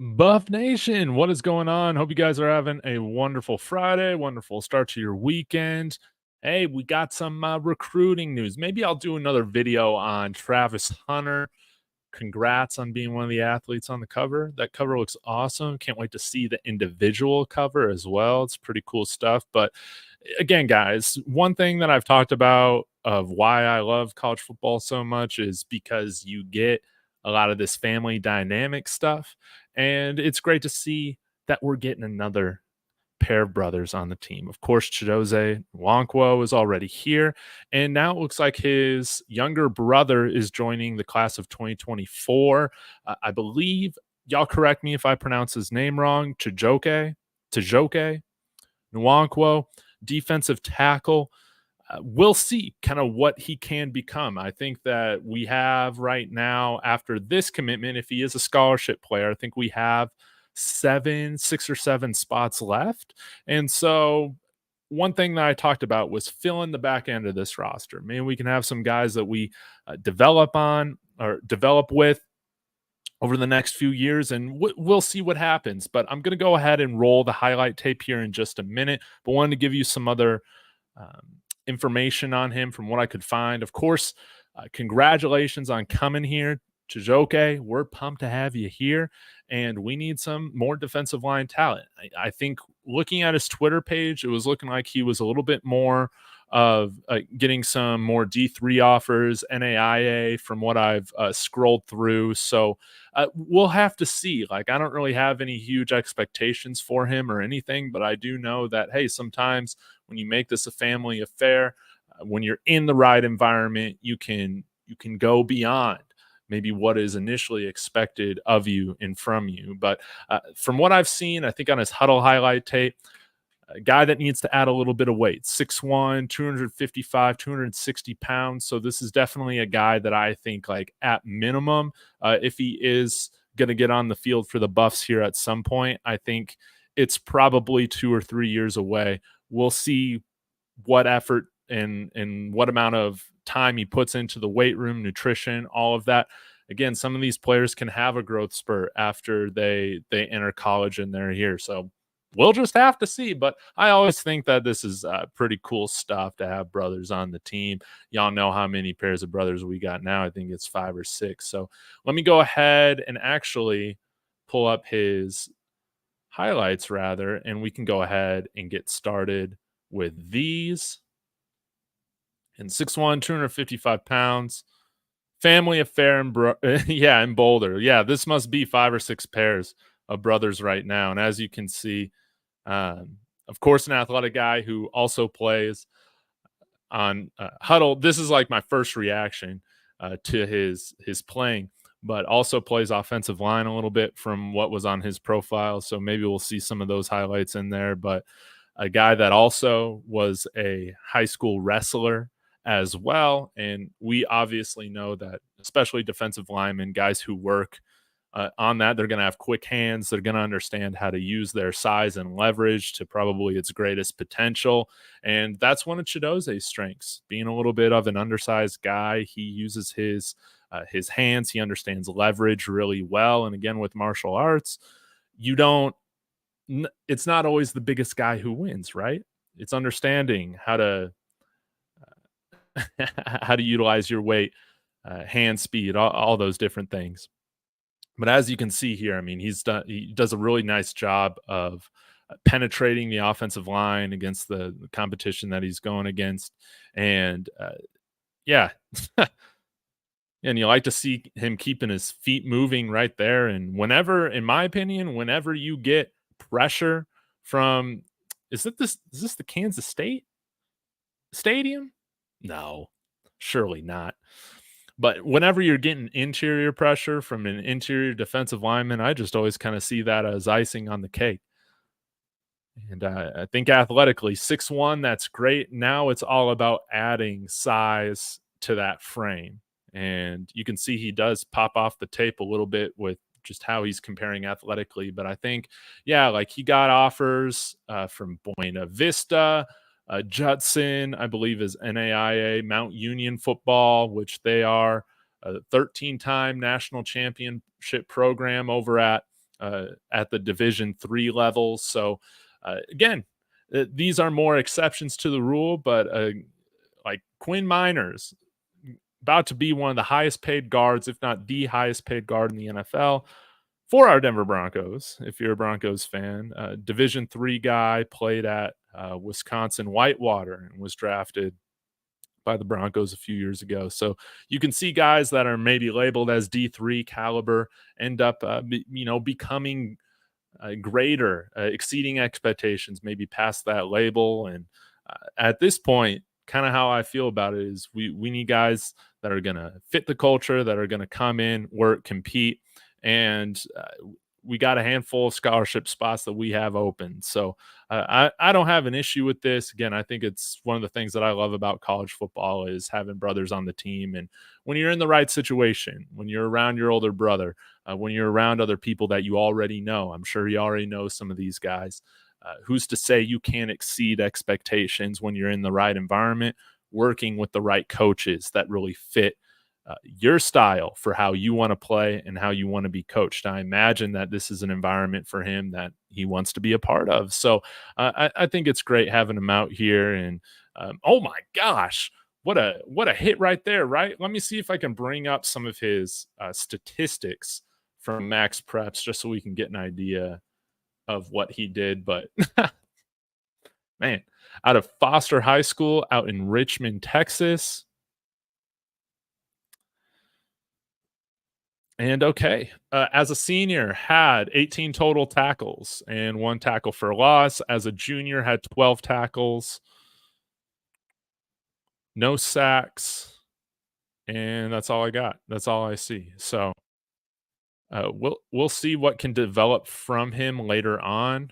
Buff Nation, what is going on? Hope you guys are having a wonderful Friday, wonderful start to your weekend. Hey, we got some recruiting news. Maybe I'll do another video on Travis Hunter. Congrats on being one of the athletes on the cover. That cover looks awesome. Can't wait to see the individual cover as well. It's pretty cool stuff. But again, guys, one thing that I've talked about of why I love college football so much is because you get a lot of this family dynamic stuff. And it's great to see that we're getting another pair of brothers on the team. Of course, Chijioke Nwankwo is already here, and now it looks like his younger brother is joining the class of 2024. I believe, y'all correct me if I pronounce his name wrong, Chijioke Nwankwo, defensive tackle. We'll see kind of what he can become. I think that we have right now, after this commitment, if he is a scholarship player, I think we have 6 or 7 spots left. And so one thing that I talked about was filling the back end of this roster. Maybe we can have some guys that we develop on or develop with over the next few years, and we'll see what happens. But I'm going to go ahead and roll the highlight tape here in just a minute, but wanted to give you some other information on him from what I could find. Of course, congratulations on coming here, Chijioke. We're pumped to have you here, and we need some more defensive line talent. I think looking at his Twitter page, it was looking like he was a little bit more of getting some more D3 offers, NAIA, from what I've scrolled through. So we'll have to see. Like, I don't really have any huge expectations for him or anything, but I do know that, hey, sometimes when you make this a family affair, when you're in the right environment, you can go beyond maybe what is initially expected of you and from you. But from what I've seen, I think on his huddle highlight tape, a guy that needs to add a little bit of weight, 6'1", 255, 260 pounds. So this is definitely a guy that I think, like, at minimum, if he is going to get on the field for the Buffs here at some point, I think it's probably 2 or 3 years away. We'll see what effort and what amount of time he puts into the weight room, nutrition, all of that. Again, some of these players can have a growth spurt after they enter college and they're here. So we'll just have to see. But I always think that this is pretty cool stuff to have brothers on the team. Y'all know how many pairs of brothers we got now. I think it's 5 or 6. So let me go ahead and actually pull up his highlights, rather, and we can go ahead and get started with these. And 6'1", 255 pounds. Family affair in in Boulder. Yeah, this must be 5 or 6 pairs of brothers right now. And as you can see, of course, an athletic guy who also plays on huddle. This is like my first reaction to his playing, but also plays offensive line a little bit from what was on his profile. So maybe we'll see some of those highlights in there. But a guy that also was a high school wrestler as well. And we obviously know that, especially defensive linemen, guys who work on that, they're going to have quick hands. They're going to understand how to use their size and leverage to probably its greatest potential. And that's one of Chidozie's strengths, being a little bit of an undersized guy. He uses his hands. He understands leverage really well. And again, with martial arts, it's not always the biggest guy who wins, right? It's understanding how to how to utilize your weight, hand speed, all those different things. But as you can see here, I mean, he does a really nice job of penetrating the offensive line against the competition that he's going against. And yeah, and you like to see him keeping his feet moving right there. And whenever, in my opinion, whenever you get pressure from, is this the Kansas State Stadium? No, surely not. But whenever you're getting interior pressure from an interior defensive lineman, I just always kind of see that as icing on the cake. And I think athletically, 6'1", that's great. Now it's all about adding size to that frame. And you can see he does pop off the tape a little bit with just how he's comparing athletically. But I think, yeah, like, he got offers from Buena Vista, Judson, I believe, is NAIA, Mount Union football, which they are a 13-time national championship program over at at the Division III level. So again, these are more exceptions to the rule, but like Quinn Miners, about to be one of the highest paid guards, if not the highest paid guard in the NFL for our Denver Broncos. If you're a Broncos fan, Division III guy, played at Wisconsin Whitewater and was drafted by the Broncos a few years ago. So you can see guys that are maybe labeled as D3 caliber end up, becoming greater, exceeding expectations, maybe past that label. And at this point, kind of how I feel about it is we need guys that are going to fit the culture, that are going to come in, work, compete, and we got a handful of scholarship spots that we have open. So I don't have an issue with this. Again, I think it's one of the things that I love about college football is having brothers on the team. And when you're in the right situation, when you're around your older brother, when you're around other people that you already know, I'm sure you already know some of these guys. Who's to say you can't exceed expectations when you're in the right environment, working with the right coaches that really fit your style for how you want to play and how you want to be coached. I imagine that this is an environment for him that he wants to be a part of. So I think it's great having him out here. And oh my gosh, what a hit right there, right? Let me see if I can bring up some of his statistics from Max Preps just so we can get an idea of what he did. But man, out of Foster High School out in Richmond, Texas. And okay, as a senior, had 18 total tackles and 1 tackle for loss. As a junior, had 12 tackles, no sacks, and that's all I got. That's all I see. So we'll see what can develop from him later on.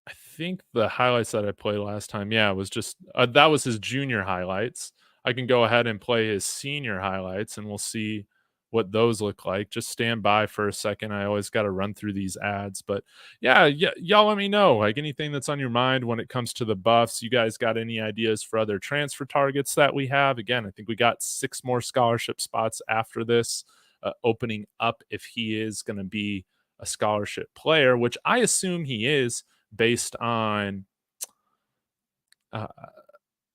I think the highlights that I played last time, yeah, was just that was his junior highlights. I can go ahead and play his senior highlights, and we'll see what those look like. Just stand by for a second. I always got to run through these ads, but yeah, y'all let me know like anything that's on your mind when it comes to the Buffs. You guys got any ideas for other transfer targets that we have? Again, I think we got 6 more scholarship spots after this opening up if he is going to be a scholarship player, which I assume he is based on uh,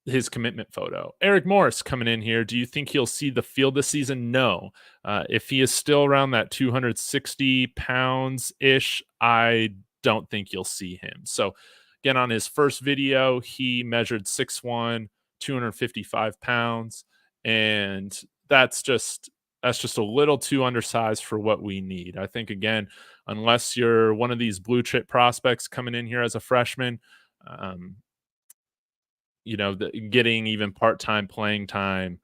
his commitment photo. Eric Morris coming in here. Do you think he'll see the field this season? No. If he is still around that 260 pounds ish, I don't think you'll see him. So, again, on his first video, he measured 6'1, 255 pounds, and that's just a little too undersized for what we need. I think again, unless you're one of these blue chip prospects coming in here as a freshman, um, getting even part-time playing time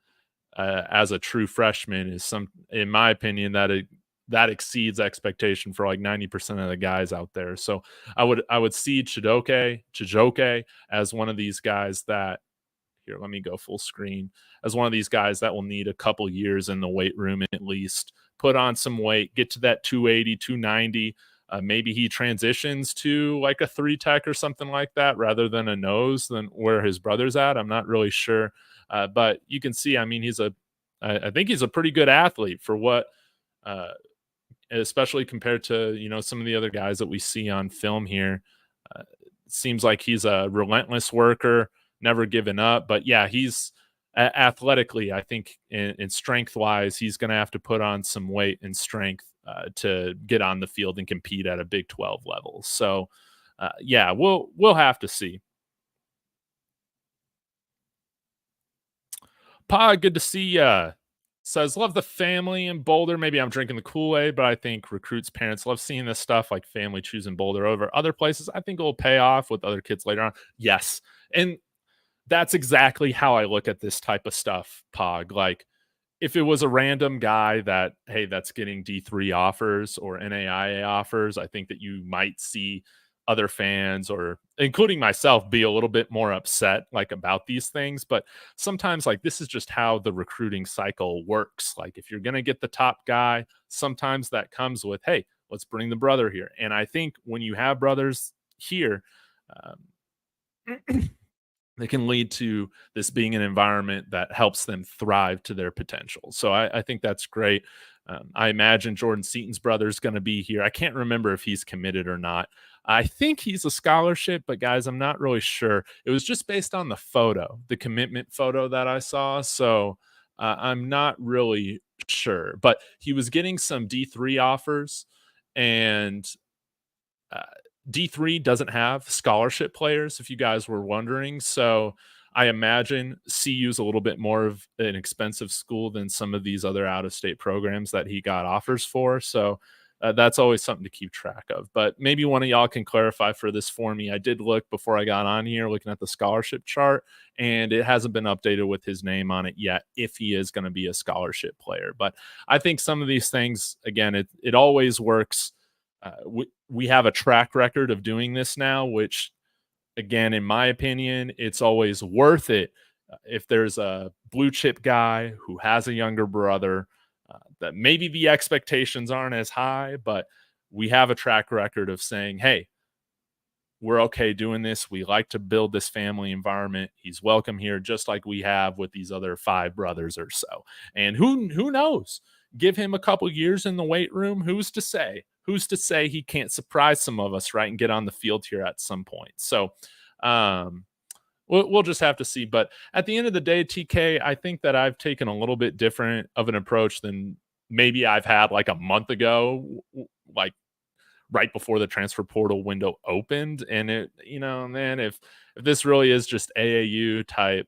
as a true freshman is in my opinion, that exceeds expectation for like 90% of the guys out there. So I would see Chijioke as one of these guys that here, let me go full screen, as one of these guys that will need a couple years in the weight room at least, put on some weight, get to that 280, 290. Maybe he transitions to like a 3 tech or something like that rather than a nose than where his brother's at. I'm not really sure. But you can see, I mean, I think he's a pretty good athlete for what, especially compared to, some of the other guys that we see on film here. Seems like he's a relentless worker, never given up. But yeah, he's athletically, I think, in strength wise, he's going to have to put on some weight and strength to get on the field and compete at a Big 12 level. So yeah, we'll have to see. Pa, good to see ya. Says, love the family in Boulder. Maybe I'm drinking the Kool-Aid, but I think recruits' parents love seeing this stuff, like family choosing Boulder over other places. I think it will pay off with other kids later on. Yes. And that's exactly how I look at this type of stuff, Pog. Like, if it was a random guy that, hey, that's getting D3 offers or NAIA offers, I think that you might see other fans or including myself be a little bit more upset like about these things. But sometimes like this is just how the recruiting cycle works. Like if you're going to get the top guy, sometimes that comes with, hey, let's bring the brother here. And I think when you have brothers here, they can lead to this being an environment that helps them thrive to their potential. So I think that's great. I imagine Jordan Seaton's brother is going to be here. I can't remember if he's committed or not. I think he's a scholarship, but guys, I'm not really sure. It was just based on the photo, the commitment photo that I saw. So I'm not really sure. But he was getting some D3 offers, and uh, D3 doesn't have scholarship players, if you guys were wondering. So I imagine CU is a little bit more of an expensive school than some of these other out of state programs that he got offers for. So that's always something to keep track of. But maybe one of y'all can clarify for this for me. I did look before I got on here, looking at the scholarship chart, and it hasn't been updated with his name on it yet if he is going to be a scholarship player. But I think some of these things, again, it always works. We have a track record of doing this now, which, again, in my opinion, it's always worth it if there's a blue chip guy who has a younger brother, that maybe the expectations aren't as high, but we have a track record of saying, hey, we're okay doing this. We like to build this family environment. He's welcome here, just like we have with these other 5 brothers or so. And who knows? Give him a couple years in the weight room. Who's to say? Who's to say he can't surprise some of us, right, and get on the field here at some point? So, we'll just have to see. But at the end of the day, TK, I think that I've taken a little bit different of an approach than maybe I've had like a month ago, like right before the transfer portal window opened. And man, if this really is just AAU type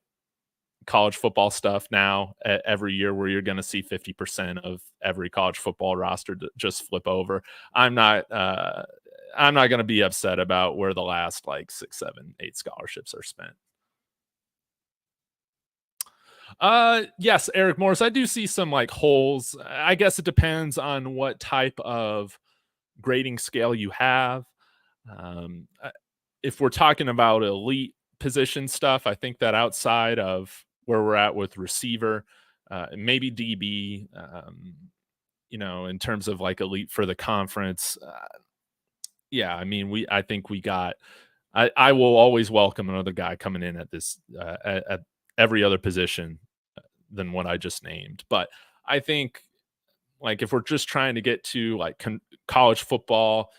college football stuff now every year, where you're going to see 50% of every college football roster just flip over, I'm not going to be upset about where the last like 6, 7, 8 scholarships are spent. Yes, Eric Morris, I do see some like holes. I guess it depends on what type of grading scale you have. If we're talking about elite position stuff, I think that outside of where we're at with receiver, maybe DB, in terms of like elite for the conference, yeah, I mean, I think we got. I will always welcome another guy coming in at this at every other position than what I just named. But I think, like, if we're just trying to get to like college football,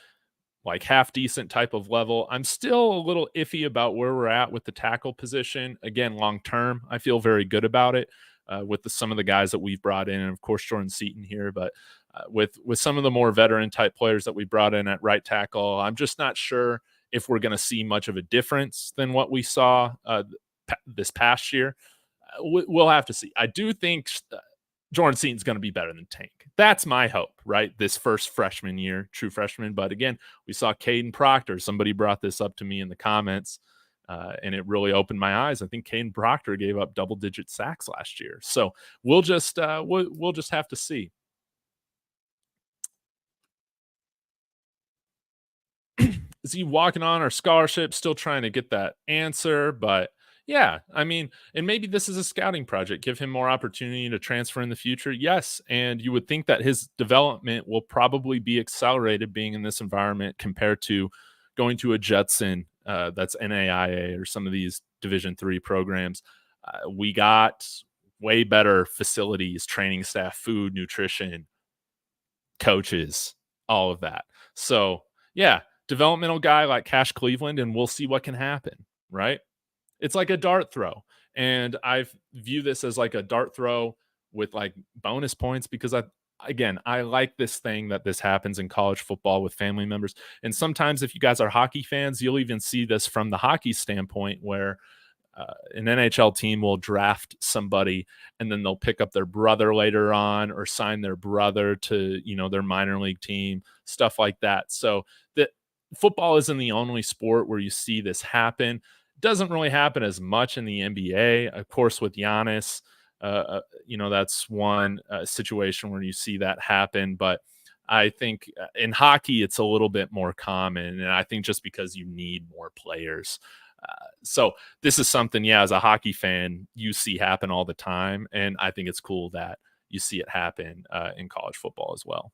like half decent type of level, I'm still a little iffy about where we're at with the tackle position. Again, long term, I feel very good about it with some of the guys that we've brought in, and of course Jordan Seaton here. But with some of the more veteran type players that we brought in at right tackle, I'm just not sure if we're going to see much of a difference than what we saw this past year. We'll have to see. I do think Jordan Seaton's going to be better than Tank. That's my hope, right? This first freshman year, true freshman. But again, we saw Caden Proctor. Somebody brought this up to me in the comments, and it really opened my eyes. I think Caden Proctor gave up double-digit sacks last year. So we'll just have to see. Is he walking on our scholarship? Still trying to get that answer, but yeah, I mean, and maybe this is a scouting project. Give him more opportunity to transfer in the future. Yes, and you would think that his development will probably be accelerated being in this environment compared to going to a Judson that's NAIA or some of these Division III programs. We got way better facilities, training staff, food, nutrition, coaches, all of that. So yeah, developmental guy like Cash Cleveland, and we'll see what can happen, right? It's like a dart throw. And I view this as like a dart throw with like bonus points, because I like this thing that this happens in college football with family members. And sometimes if you guys are hockey fans, you'll even see this from the hockey standpoint, where an NHL team will draft somebody and then they'll pick up their brother later on or sign their brother to, their minor league team, stuff like that. So that football isn't the only sport where you see this happen. Doesn't really happen as much in the NBA, of course, with Giannis. That's one situation where you see that happen. But I think in hockey, it's a little bit more common. And I think just because you need more players. So this is something, as a hockey fan, you see happen all the time. And I think it's cool that you see it happen in college football as well.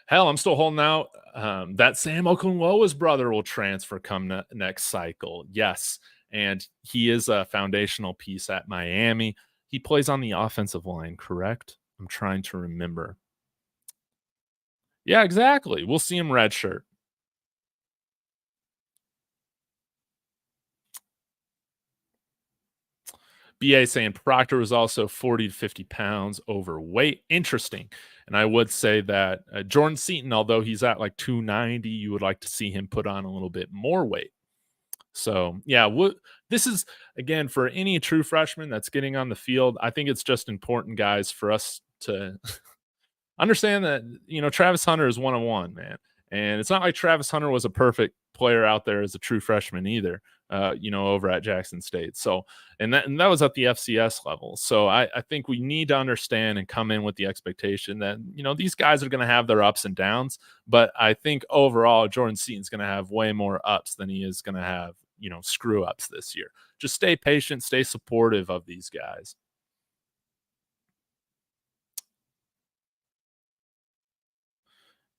Hell, I'm still holding out that Sam Okunlowa's brother will transfer come next cycle. Yes, and he is a foundational piece at Miami. He plays on the offensive line, correct? I'm trying to remember. Yeah, exactly. We'll see him redshirt. BA saying Proctor was also 40 to 50 pounds overweight. Interesting. And I would say that Jordan Seaton, although he's at like 290, you would like to see him put on a little bit more weight. So, yeah, this is, again, for any true freshman that's getting on the field, I think it's just important, guys, for us to understand that, Travis Hunter is 101, man. And it's not like Travis Hunter was a perfect player out there as a true freshman either, over at Jackson State. So, and that was at the FCS level. So I think we need to understand and come in with the expectation that, these guys are going to have their ups and downs. But I think overall, Jordan Seaton's going to have way more ups than he is going to have, screw ups this year. Just stay patient, stay supportive of these guys.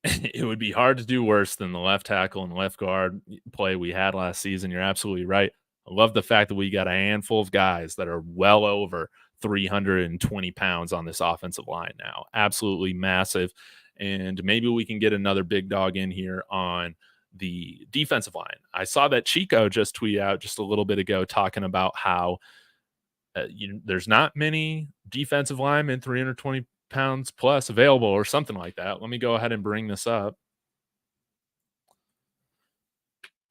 It would be hard to do worse than the left tackle and left guard play we had last season. You're absolutely right. I love the fact that we got a handful of guys that are well over 320 pounds on this offensive line now. Absolutely massive. And maybe we can get another big dog in here on the defensive line. I saw that Chico just tweet out just a little bit ago talking about how there's not many defensive linemen 320 pounds plus available or something like that. Let me go ahead and bring this up.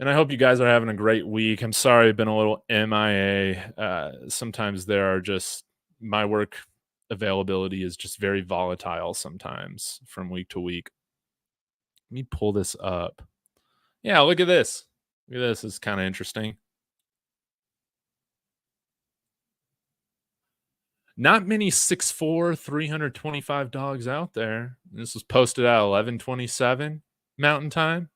And I hope you guys are having a great week. I'm sorry I've been a little MIA. Sometimes there are just my work availability is just very volatile sometimes from week to week. Let me pull this up. Yeah, look at this. Look at this. It's kind of interesting. Not many 6'4", 325 dogs out there. This was posted at 11:27 Mountain Time.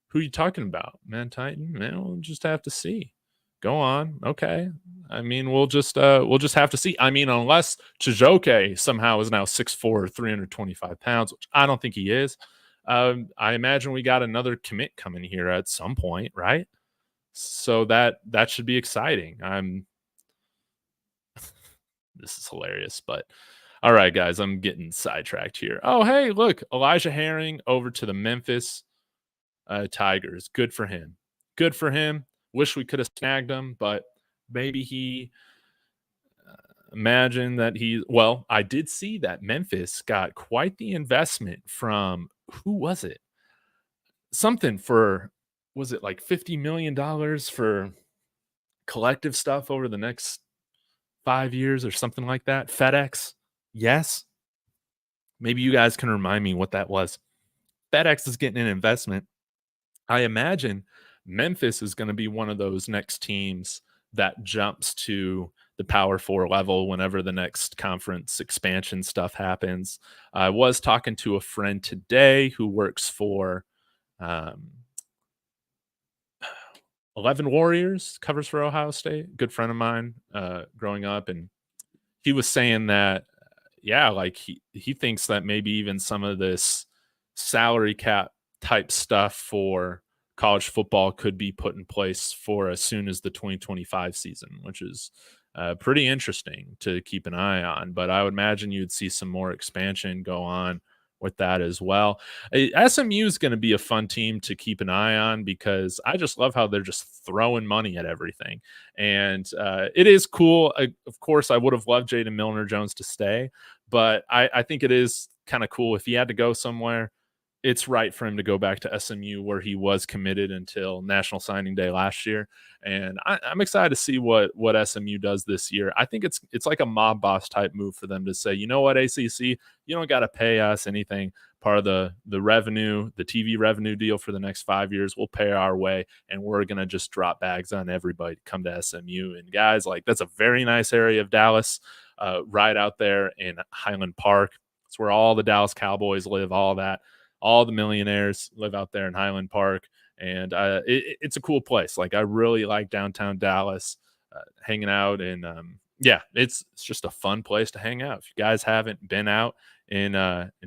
Who are you talking about? Man Titan? Man, we'll just have to see. Go on. Okay. I mean, we'll just have to see. I mean, unless Chijioke somehow is now 6'4", 325 pounds, which I don't think he is. I imagine we got another commit coming here at some point, right? So that should be exciting. This is hilarious, but all right, guys, I'm getting sidetracked here. Oh, hey, look, Elijah Herring over to the Memphis Tigers. Good for him. Good for him. Wish we could have snagged him, but maybe he imagined that well, I did see that Memphis got quite the investment from, who was it? Something for, was it like $50 million for collective stuff over the next 5 years or something like that? FedEx? Yes. Maybe you guys can remind me what that was. FedEx is getting an investment. I imagine Memphis is going to be one of those next teams that jumps to the Power Four level whenever the next conference expansion stuff happens. I was talking to a friend today who works for 11 Warriors, covers for Ohio State, good friend of mine growing up. And he was saying that, yeah, like he thinks that maybe even some of this salary cap type stuff for college football could be put in place for as soon as the 2025 season, which is pretty interesting to keep an eye on. But I would imagine you'd see some more expansion go on with that as well. SMU is going to be a fun team to keep an eye on because I just love how they're just throwing money at everything. And it is cool. Of course, I would have loved Jaden Milner-Jones to stay, but I think it is kind of cool. If he had to go somewhere, it's right for him to go back to SMU where he was committed until National Signing Day last year. And I'm excited to see what SMU does this year. I think it's like a mob boss type move for them to say, you know what, ACC, you don't got to pay us anything. Part of the revenue, the TV revenue deal for the next 5 years, we'll pay our way, and we're going to just drop bags on everybody to come to SMU. And guys, like, that's a very nice area of Dallas, right out there in Highland Park. It's where all the Dallas Cowboys live, all that. All the millionaires live out there in Highland Park, and it's a cool place. Like, I really like downtown Dallas, hanging out, and yeah, it's just a fun place to hang out. If you guys haven't been out in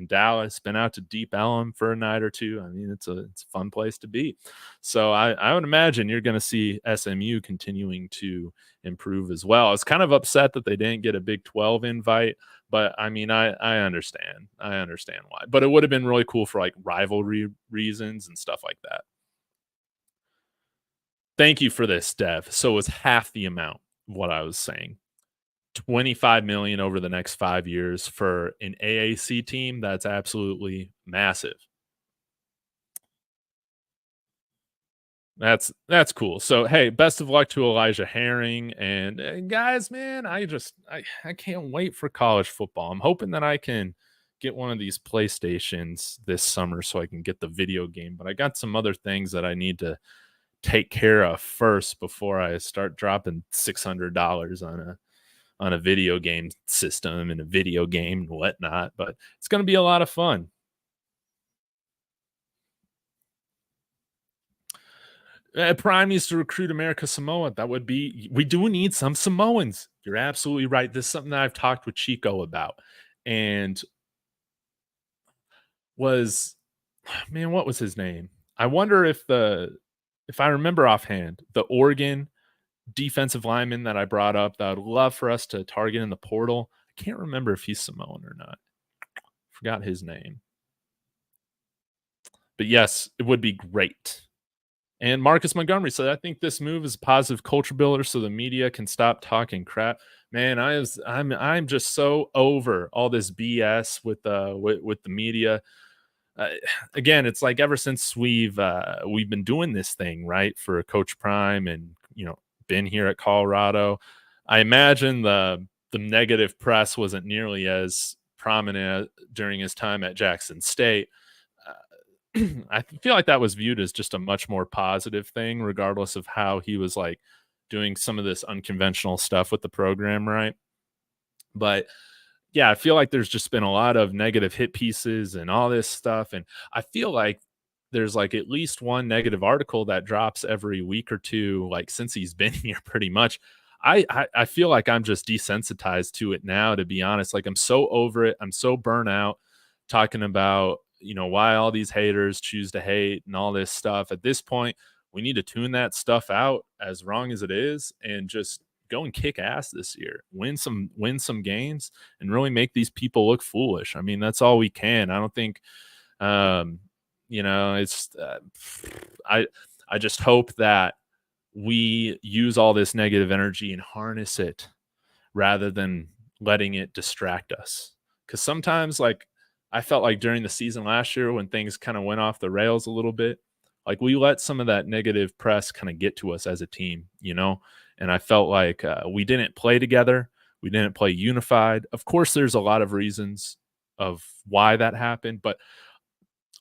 Dallas. Been out to Deep Ellum for a night or two. I mean, it's a fun place to be. So I would imagine you're going to see SMU continuing to improve as well. I was kind of upset that they didn't get a Big 12 invite, but I mean, I understand. I understand why. But it would have been really cool for like rivalry reasons and stuff like that. Thank you for this, Dev. So it was half the amount of what I was saying. 25 million over the next 5 years for an AAC team. That's absolutely massive. That's cool. So hey, best of luck to Elijah Herring and guys, man, I can't wait for college football. I'm hoping that I can get one of these PlayStations this summer so I can get the video game, but I got some other things that I need to take care of first before I start dropping $600 on a video game system and a video game and whatnot. But it's going to be a lot of fun. Prime needs to recruit America Samoa. That would be, we do need some Samoans. You're absolutely right. This is something that I've talked with Chico about. And was, man, what was his name? I wonder if I remember offhand, the Oregon defensive lineman that I brought up that I would love for us to target in the portal. I can't remember if he's Samoan or not. Forgot his name. But yes, it would be great. And Marcus Montgomery said, I think this move is a positive culture builder so the media can stop talking crap. Man, I'm just so over all this BS with the media. Again, it's like ever since we've been doing this thing, right, for Coach Prime and, been here at Colorado. I imagine the negative press wasn't nearly as prominent during his time at Jackson State. I feel like that was viewed as just a much more positive thing, regardless of how he was like doing some of this unconventional stuff with the program, right? But yeah, I feel like there's just been a lot of negative hit pieces and all this stuff. And I feel like there's like at least one negative article that drops every week or two, like since he's been here pretty much. I feel like I'm just desensitized to it now, to be honest. Like I'm so over it. I'm so burnt out talking about, why all these haters choose to hate and all this stuff. At this point, we need to tune that stuff out, as wrong as it is, and just go and kick ass this year. Win some games and really make these people look foolish. I mean, that's all we can. I don't think it's I just hope that we use all this negative energy and harness it rather than letting it distract us. Because sometimes, like, I felt like during the season last year when things kind of went off the rails a little bit, like we let some of that negative press kind of get to us as a team, and I felt like we didn't play together. We didn't play unified. Of course, there's a lot of reasons of why that happened, but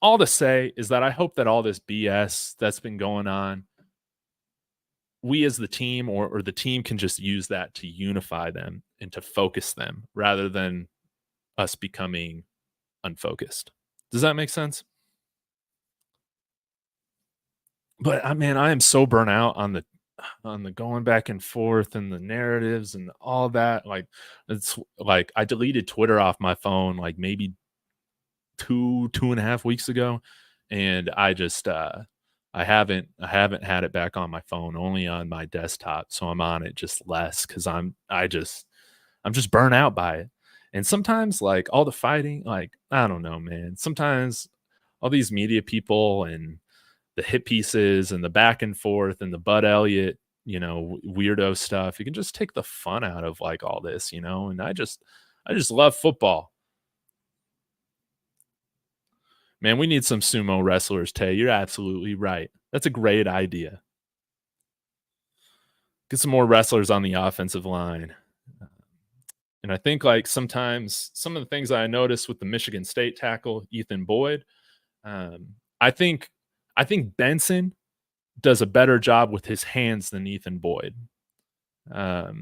all to say is that I hope that all this BS that's been going on, we as the team or the team can just use that to unify them and to focus them rather than us becoming unfocused. Does that make sense? But I am so burnt out on the going back and forth and the narratives and all that. Like it's like I deleted Twitter off my phone like maybe 2.5 weeks ago, and I haven't had it back on my phone, only on my desktop. So I'm on it just less because I'm just burnt out by it. And sometimes like all the fighting, like I don't know, man. Sometimes all these media people and the hit pieces and the back and forth and the Bud Elliott, weirdo stuff. You can just take the fun out of like all this, and I just love football. Man, we need some sumo wrestlers, Tay. You're absolutely right. That's a great idea. Get some more wrestlers on the offensive line. And I think like sometimes some of the things I noticed with the Michigan State tackle, Ethan Boyd, I think Benson does a better job with his hands than Ethan Boyd. I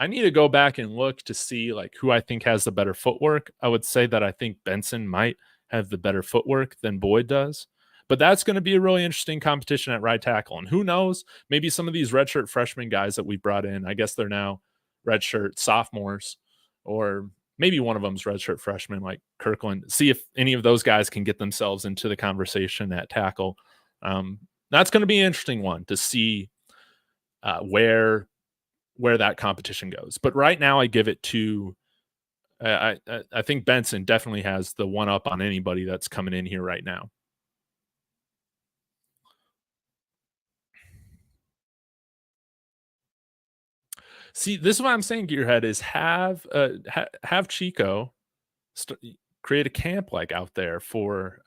need to go back and look to see like who I think has the better footwork. I would say that I think Benson might have the better footwork than Boyd does. But that's going to be a really interesting competition at right tackle. And who knows, maybe some of these redshirt freshman guys that we brought in, I guess they're now redshirt sophomores, or maybe one of them's redshirt freshman like Kirkland. See if any of those guys can get themselves into the conversation at tackle. Um, that's going to be an interesting one to see where that competition goes. But right now, I give it to I think Benson definitely has the one up on anybody that's coming in here right now. See, this is what I'm saying, Gearhead, is have Chico st- create a camp like out there for,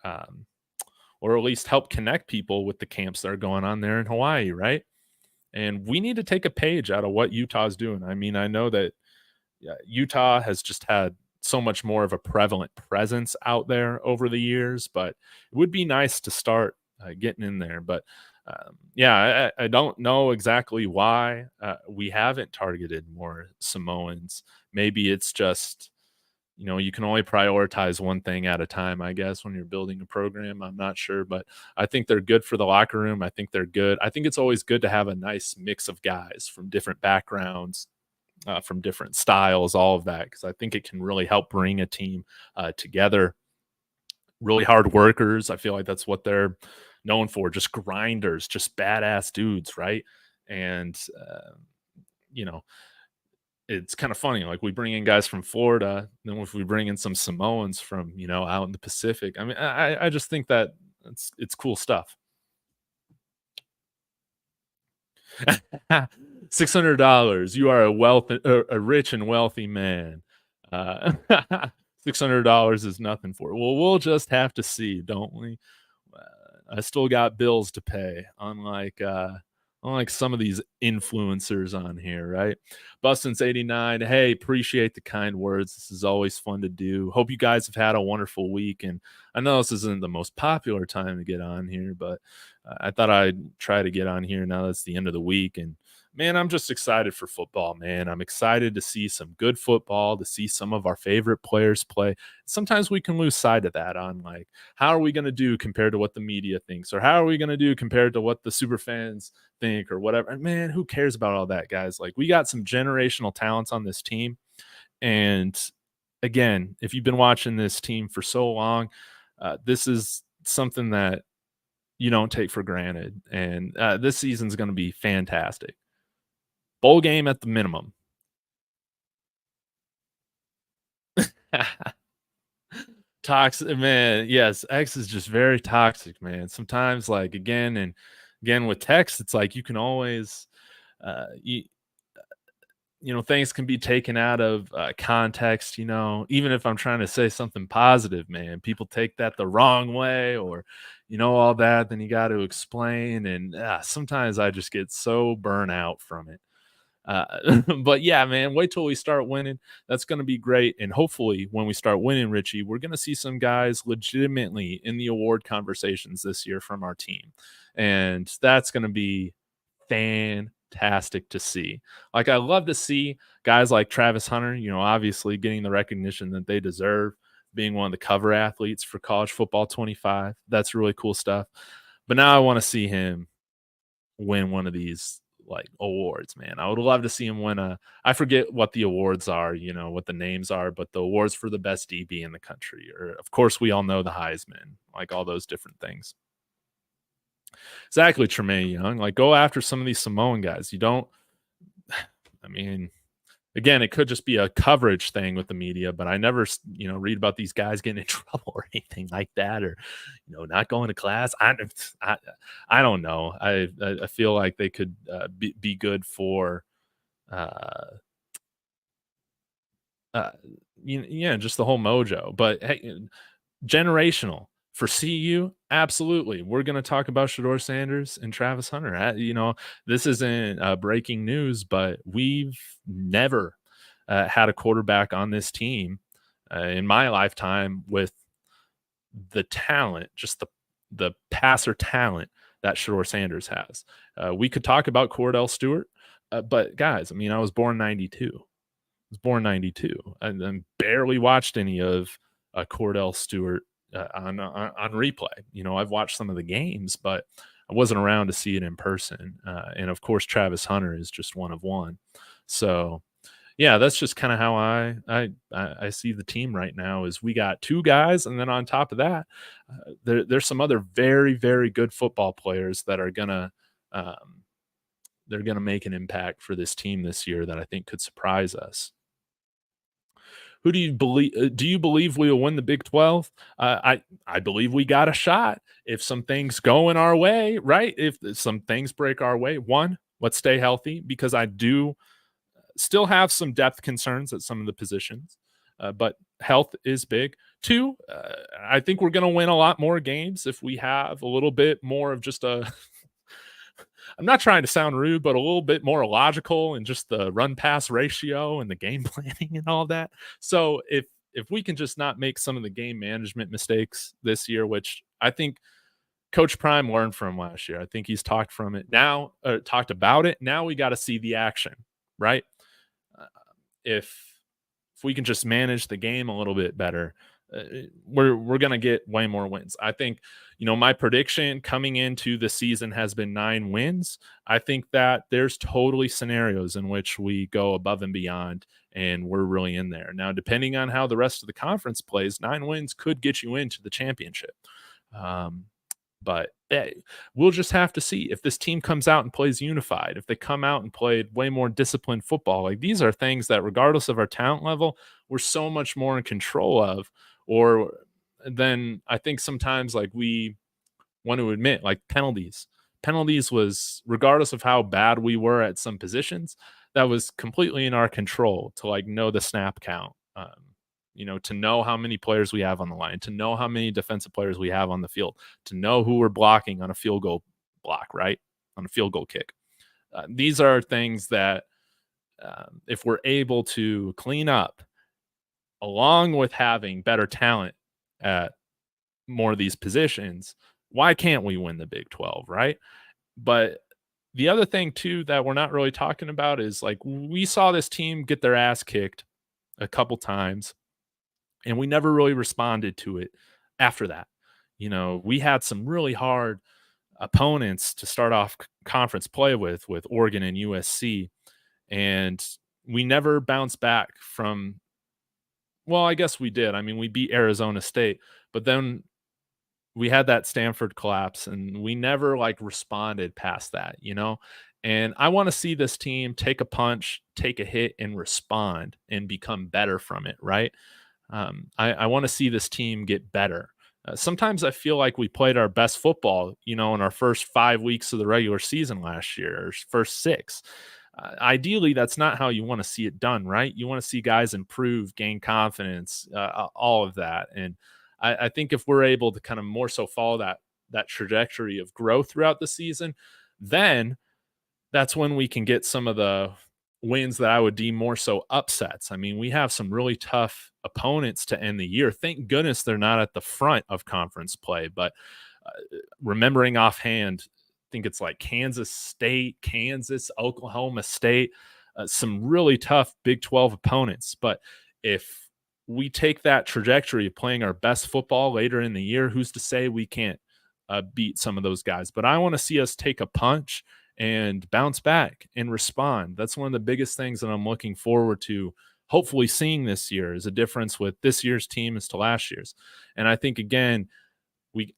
or at least help connect people with the camps that are going on there in Hawaii, right? And we need to take a page out of what Utah's doing. I mean, I know that Utah has just had so much more of a prevalent presence out there over the years, but it would be nice to start getting in there. But yeah, I don't know exactly why we haven't targeted more Samoans. Maybe it's just, you can only prioritize one thing at a time, I guess, when you're building a program. I'm not sure, but I think they're good for the locker room. I think they're good. I think it's always good to have a nice mix of guys from different backgrounds, from different styles, all of that, because I think it can really help bring a team together. Really hard workers. I feel like that's what they're known for, just grinders, just badass dudes, right? And, you know, it's kind of funny. Like we bring in guys from Florida, then if we bring in some Samoans from, out in the Pacific, I mean, I just think that it's cool stuff. $600. You are a rich and wealthy man. Uh, $600 is nothing for it. Well, we'll just have to see, don't we? I still got bills to pay, unlike some of these influencers on here, right? Bustin's 89. Hey, appreciate the kind words. This is always fun to do. Hope you guys have had a wonderful week. And I know this isn't the most popular time to get on here, but I thought I'd try to get on here now that's the end of the week. And man, I'm just excited for football, man. I'm excited to see some good football, to see some of our favorite players play. Sometimes we can lose sight of that on like, how are we going to do compared to what the media thinks, or how are we going to do compared to what the super fans think, or whatever. And man, who cares about all that, guys? Like, we got some generational talents on this team. And again, if you've been watching this team for so long, this is something that you don't take for granted. And this season's going to be fantastic. Bowl game at the minimum. Toxic, man. Yes, X is just very toxic, man. Sometimes, like, again and again with text, it's like you can always, you things can be taken out of context. Even if I'm trying to say something positive, man, people take that the wrong way, or all that. Then you got to explain, and sometimes I just get so burnt out from it. But yeah, man, wait till we start winning. That's going to be great. And hopefully, when we start winning, Richie, we're going to see some guys legitimately in the award conversations this year from our team. And that's going to be fantastic to see. Like, I love to see guys like Travis Hunter, obviously getting the recognition that they deserve, being one of the cover athletes for College Football 25. That's really cool stuff. But now I want to see him win one of these like awards, man. I would love to see him win I forget what the awards are, what the names are, but the awards for the best DB in the country, or of course we all know the Heisman, like all those different things. Exactly, Tremaine Young. Like, go after some of these Samoan guys. You don't I mean, again, it could just be a coverage thing with the media, but I never, read about these guys getting in trouble or anything like that, or, not going to class. I don't know. I feel like they could be good for, uh, uh, yeah, just the whole mojo. But hey, generational for CU, absolutely. We're going to talk about Shador Sanders and Travis Hunter. This isn't breaking news, but we've never had a quarterback on this team in my lifetime with the talent, just the passer talent that Shador Sanders has. We could talk about Cordell Stewart, but guys, I mean, I was born 92. I was born 92 and barely watched any of Cordell Stewart on replay. I've watched some of the games, but I wasn't around to see it in person. And of course, Travis Hunter is just one of one. So Yeah, that's just kind of how I see the team right now. Is we got two guys, and then on top of that, there's some other very very good football players that are gonna um, they're gonna make an impact for this team this year that I think could surprise us. Who do you believe? Do you believe we will win the Big 12? I believe we got a shot if some things go in our way, right? If some things break our way, one, let's stay healthy because I do still have some depth concerns at some of the positions, but health is big. Two, I think we're going to win a lot more games if we have a little bit more of just a I'm not trying to sound rude, but a little bit more logical and just the run pass ratio and the game planning and all that. So if we can just not make some of the game management mistakes this year, which I think Coach Prime learned from last year. I think he's talked from it now, talked about it. Now we got to see the action, right? Uh, if we can just manage the game a little bit better, we're gonna get way more wins. I think my prediction coming into the season has been 9 wins. I think that there's totally scenarios in which we go above and beyond, and we're really in there. Now, depending on how the rest of the conference plays, 9 wins could get you into the championship. Um, but we'll just have to see if this team comes out and plays unified, if they come out and played way more disciplined football. Like these are things that, regardless of our talent level, we're so much more in control of. Or then I think sometimes like we want to admit, like penalties. Penalties was regardless of how bad we were at some positions, that was completely in our control to like know the snap count. To know how many players we have on the line, to know how many defensive players we have on the field, to know who we're blocking on a field goal block, right? On a field goal kick. These are things that if we're able to clean up, along with having better talent at more of these positions, why can't we win the Big 12, right? But the other thing too that we're not really talking about is like we saw this team get their ass kicked a couple times and we never really responded to it after that. We had some really hard opponents to start off conference play with Oregon and USC, and we never bounced back from. Well, I guess we did. I mean, we beat Arizona State, but then we had that Stanford collapse, and we never like responded past that. And I want to see this team take a punch, take a hit, and respond and become better from it, right? I want to see this team get better. Sometimes I feel like we played our best football, in our first 5 weeks of the regular season last year, or first six. Ideally, that's not how you want to see it done, right? You want to see guys improve, gain confidence, all of that. And I think if we're able to kind of more so follow that trajectory of growth throughout the season, then that's when we can get some of the wins that I would deem more so upsets. I mean, we have some really tough opponents to end the year. Thank goodness they're not at the front of conference play, but remembering offhand, I think it's like Kansas State, Kansas, Oklahoma State, some really tough Big 12 opponents. But if we take that trajectory of playing our best football later in the year, who's to say we can't beat some of those guys? But I want to see us take a punch and bounce back and respond. That's one of the biggest things that I'm looking forward to hopefully seeing this year is a difference with this year's team as to last year's. And I think again,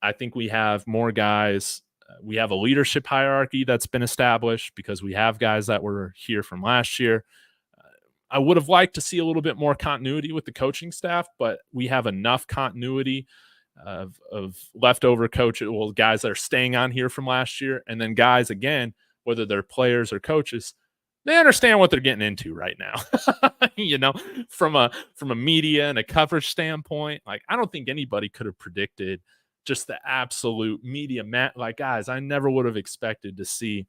I think we have more guys. We have a leadership hierarchy that's been established because we have guys that were here from last year. I would have liked to see a little bit more continuity with the coaching staff, but we have enough continuity of leftover coaches, well, guys that are staying on here from last year, and then guys, again, whether they're players or coaches, they understand what they're getting into right now. From a media and a coverage standpoint, like I don't think anybody could have predicted just the absolute media like guys, I never would have expected to see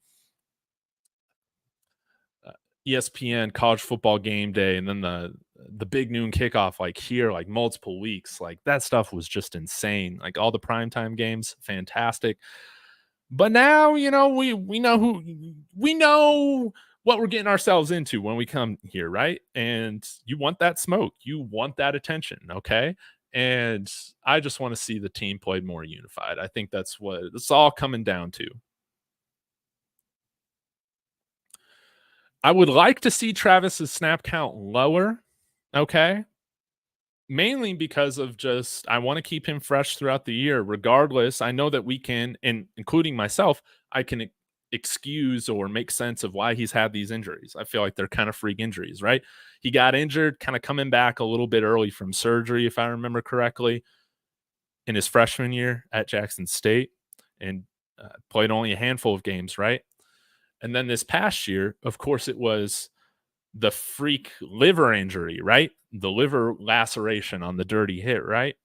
ESPN college football game day and then the big noon kickoff like here like multiple weeks. Like that stuff was just insane. Like all the primetime games, fantastic. But now, we know what we're getting ourselves into when we come here, right? And you want that smoke, you want that attention, okay? And I just want to see the team played more unified. I think that's what it's all coming down to. I would like to see Travis's snap count lower, okay? Mainly because of just I wanna keep him fresh throughout the year regardless. I know that we can, and including myself, I can excuse or make sense of why he's had these injuries. I feel like they're kind of freak injuries, right? He got injured kinda coming back a little bit early from surgery, if I remember correctly, in his freshman year at Jackson State, and, played only a handful of games, right? And then this past year, of course, it was the freak liver injury, right? The liver laceration on the dirty hit, right?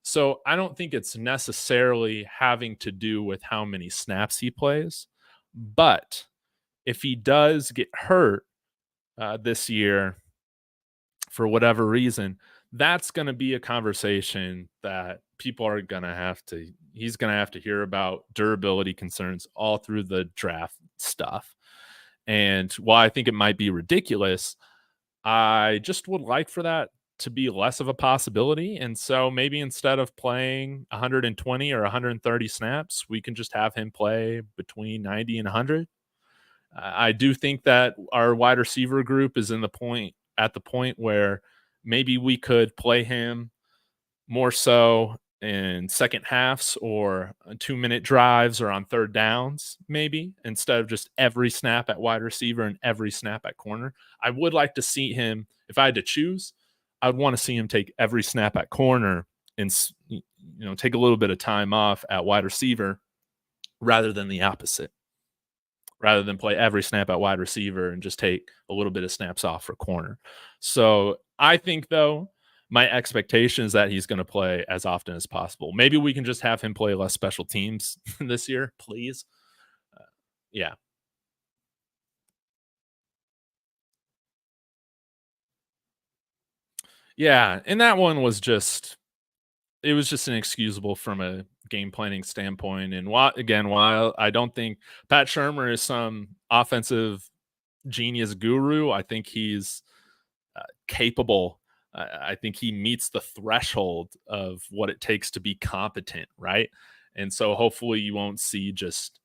So I don't think it's necessarily having to do with how many snaps he plays. But if he does get hurt this year for whatever reason, that's going to be a conversation that people are going to have to, he's going to have to hear about durability concerns all through the draft stuff. And while I think it might be ridiculous, I just would like for that to be less of a possibility. And so maybe instead of playing 120 or 130 snaps, we can just have him play between 90 and 100. I do think that our wide receiver group is in the point at the point where maybe we could play him more so in second halves or 2-minute drives or on third downs, maybe instead of just every snap at wide receiver and every snap at corner. I would like to see him, if I had to choose, I'd want to see him take every snap at corner and take a little bit of time off at wide receiver rather than the opposite, rather than play every snap at wide receiver and just take a little bit of snaps off for corner. So I think, though, my expectation is that he's going to play as often as possible. Maybe we can just have him play less special teams this year, please. Yeah. Yeah. And that one was just, it was just inexcusable from a game planning standpoint. And while I don't think Pat Shermer is some offensive genius guru, I think he's capable. I think he meets the threshold of what it takes to be competent, right? And so hopefully you won't see just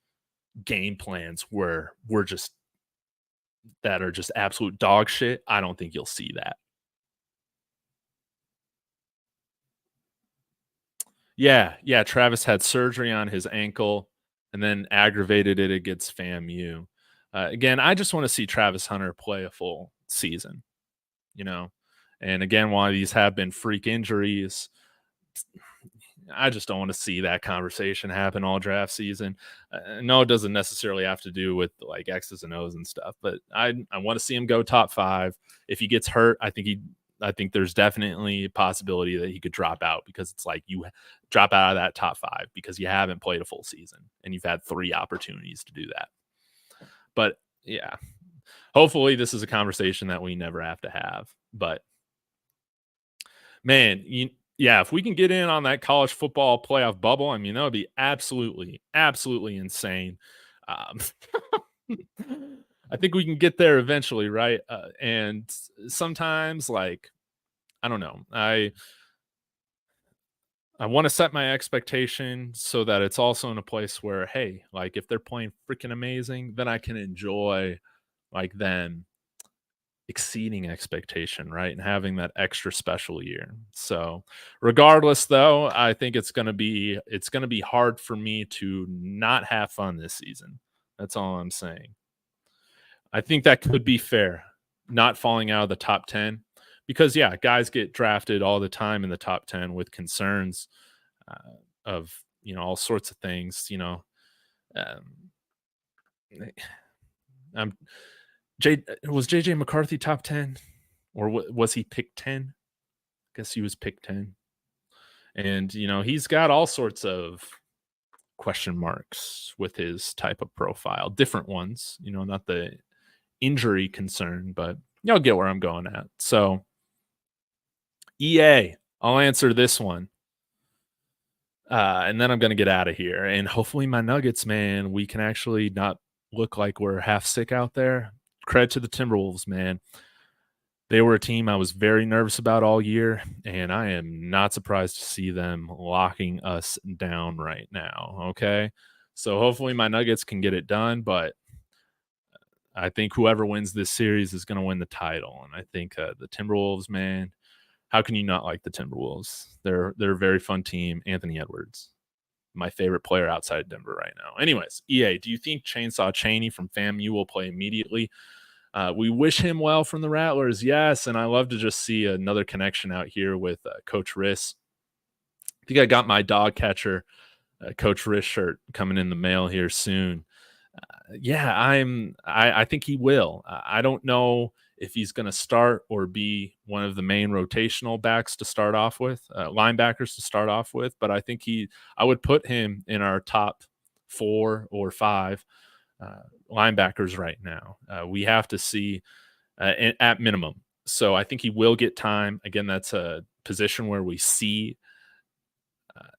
game plans where we're just that are just absolute dog shit. I don't think you'll see that. Yeah, yeah. Travis had surgery on his ankle and then aggravated it against FAMU. Again, I just want to see Travis Hunter play a full season, you know. And again, while these have been freak injuries, I just don't want to see that conversation happen all draft season. No, it doesn't necessarily have to do with like X's and O's and stuff, but I want to see him go top 5. If he gets hurt, I think there's definitely a possibility that he could drop out because it's like you drop out of that top 5 because you haven't played a full season and you've had 3 opportunities to do that. But yeah, hopefully this is a conversation that we never have to have. But man, yeah, if we can get in on that college football playoff bubble, I mean, that would be absolutely, absolutely insane. Um, I think we can get there eventually, right? And sometimes, like, I don't know, I want to set my expectation so that it's also in a place where, hey, like, if they're playing freaking amazing, then I can enjoy like them exceeding expectation, right? And having that extra special year. So, regardless though, I think it's going to be hard for me to not have fun this season. That's all I'm saying. I think that could be fair, not falling out of the top 10 because yeah, guys get drafted all the time in the top 10 with concerns of, all sorts of things, um, I'm was JJ McCarthy top 10 or was he picked 10? Guess he was picked 10. And, he's got all sorts of question marks with his type of profile, different ones, not the injury concern, but y'all get where I'm going at. So, EA, I'll answer this one. And then I'm going to get out of here. And hopefully, my Nuggets, man, we can actually not look like we're half sick out there. Credit to the Timberwolves, man. They were a team I was very nervous about all year, and I am not surprised to see them locking us down right now. Okay. So hopefully my Nuggets can get it done, but I think whoever wins this series is going to win the title. And I think the Timberwolves, man, how can you not like the Timberwolves? They're a very fun team. Anthony Edwards, my favorite player outside Denver right now. Anyways, EA, do you think Chainsaw Chaney from FAMU will play immediately? We wish him well from the Rattlers, yes, and I love to just see another connection out here with Coach Riss. I think I got my dog catcher, Coach Riss shirt coming in the mail here soon. Yeah, I think he will. I don't know if he's going to start or be one of the main rotational backs to start off with, linebackers to start off with, but I think I would put him in our top 4 or 5 linebackers right now. We have to see at minimum. So I think he will get time. Again, that's a position where we see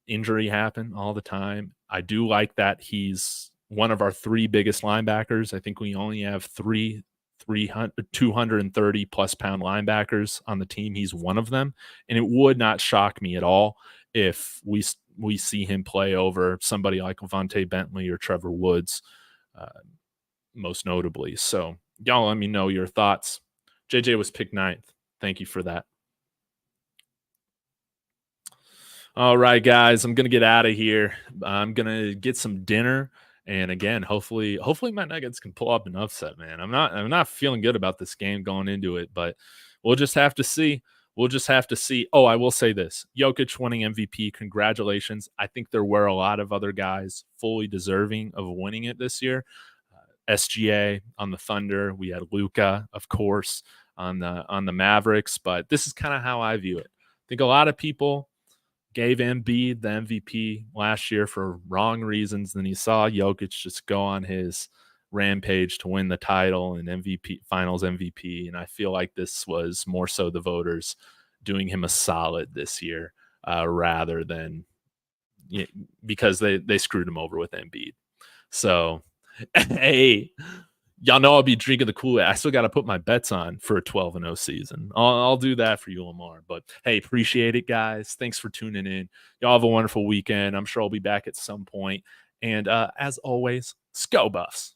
injury happen all the time. I do like that he's one of our 3 biggest linebackers. I think we only have 230 plus pound linebackers on the team. He's one of them. And it would not shock me at all if we see him play over somebody like Levante Bentley or Trevor Woods, most notably. So y'all let me know your thoughts. JJ was picked 9th. Thank you for that. All right, guys, I'm going to get out of here. I'm going to get some dinner. And again, hopefully my Nuggets can pull up an upset, man. I'm not feeling good about this game going into it, but we'll just have to see. We'll just have to see. Oh, I will say this. Jokic winning MVP. Congratulations. I think there were a lot of other guys fully deserving of winning it this year. SGA on the Thunder. We had Luka, of course, on the Mavericks, but this is kind of how I view it. I think a lot of people gave Embiid the MVP last year for wrong reasons. Then he saw Jokic just go on his rampage to win the title and MVP, finals MVP. And I feel like this was more so the voters doing him a solid this year rather than because they screwed him over with Embiid. So, hey, y'all know I'll be drinking the Kool-Aid. I still got to put my bets on for a 12-0 season. I'll do that for you, Lamar. But hey, appreciate it, guys. Thanks for tuning in. Y'all have a wonderful weekend. I'm sure I'll be back at some point. And as always, Sko Buffs.